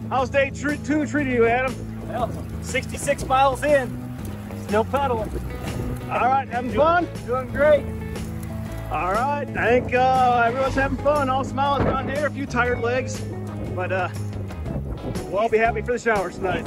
How's day 2 treating you, Adam? Well, 66 miles in, still pedaling. All right, having fun? Doing great. All right, I think everyone's having fun. All smiles around here, a few tired legs, but we'll all be happy for the showers tonight.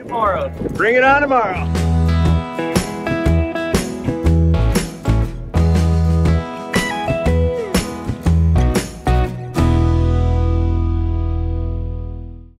Tomorrow. Bring it on tomorrow.